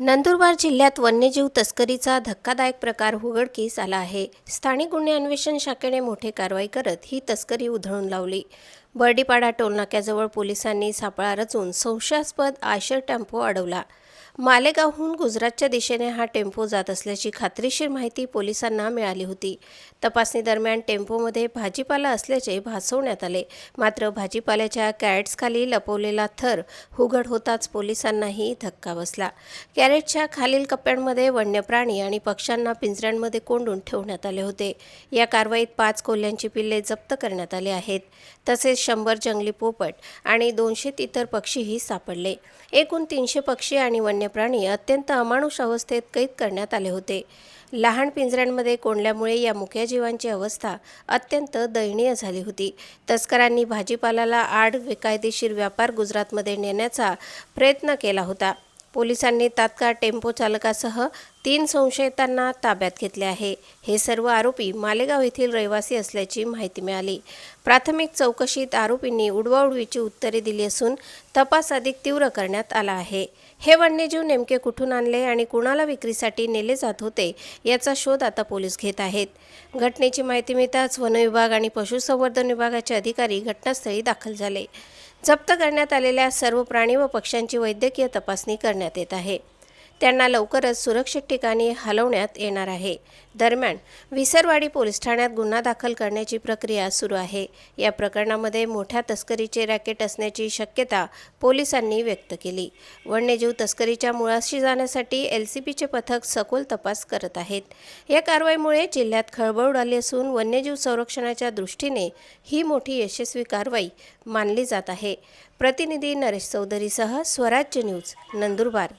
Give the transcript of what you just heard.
नंदुरबार जिल्ह्यात वन्यजीव तस्करीचा धक्कादायक प्रकार उघडकीस आला आहे। स्थानिक गुन्हे अन्वेषण शाखेने मोठी कारवाई करत ही तस्करी उधळून लावली। बर्डीपाडा टोलनाक्याजवळ पोलिसांनी सापळा रचून संशयास्पद आयशर टेम्पो अडवला। मालेगावहून गुजरातच्या दिशेने हा टेम्पो जात असल्याची खात्रीशीर माहिती पोलिसांना मिळाली होती। तपासणी दरम्यान टेम्पोमध्ये भाजीपाला असल्याचे भासवण्यात आले, मात्र भाजीपाल्याच्या कॅरेट्सखाली लपवलेला थर उघड होताच पोलिसांनाही धक्का बसला। कॅरेटच्या खालील कप्प्यांमध्ये वन्य प्राणी आणि पक्ष्यांना पिंजऱ्यांमध्ये कोंडून ठेवण्यात आले होते। या कारवाईत 5 कोल्ह्यांची पिल्ले जप्त करण्यात आली आहेत, तसेच 100 जंगली पोपट आणि 200 इतर पक्षीही सापडले। एकूण 300 पक्षी आणि वन्य प्राणी अत्यंत अमानुष अवस्थेत कैद करण्यात आले होते। लहान पिंजऱ्यांमध्ये कोंडल्यामुळे या मुक्या जीवांची अवस्था अत्यंत दयनीय झाली होती। तस्करांनी भाजीपाल्याला आड बेकायदेशीर व्यापार गुजरातमध्ये नेण्याचा प्रयत्न केला होता। पोलिसांनी तात्काळ टेम्पो चालकासह 3 संशयितांना ताब्यात घेतले आहे। हे सर्व आरोपी मालेगाव येथील रहिवासी असल्याची माहिती मिळाली। प्राथमिक चौकशीत आरोपींनी उडवाउडवीची उत्तरे दिली असून तपास अधिक तीव्र करण्यात आला आहे। हे वन्यजीव नेमके कुठून आणले आणि कुणाला विक्रीसाठी नेले जात होते याचा शोध आता पोलीस घेत आहेत। घटनेची माहिती मिळताच वन विभाग आणि पशुसंवर्धन विभागाचे अधिकारी घटनास्थळी दाखल झाले। जप्त करण्यात आलेल्या सर्व प्राणी व पक्ष्यांची वैद्यकीय तपासणी करण्यात येत आहे। त्यांना लवकरच सुरक्षित ठिकाणी हलवण्यात येणार आहे। दरम्यान विसरवाडी पोलीस ठाण्यात गुन्हा दाखल करण्याची प्रक्रिया सुरू आहे। या प्रकरणामध्ये मोठ्या तस्करीचे रॅकेट असण्याची शक्यता पोलिसांनी व्यक्त केली। वन्यजीव तस्करीच्या मुळाशी जाण्यासाठी LCPचे पथक सखोल तपास करत आहेत। या कारवाईमुळे जिल्ह्यात खळबळ उडाली असून वन्यजीव संरक्षणाच्या दृष्टीने ही मोठी यशस्वी कारवाई मानली जात आहे। प्रतिनिधी नरेश चौधरीसह स्वराज्य न्यूज, नंदुरबार।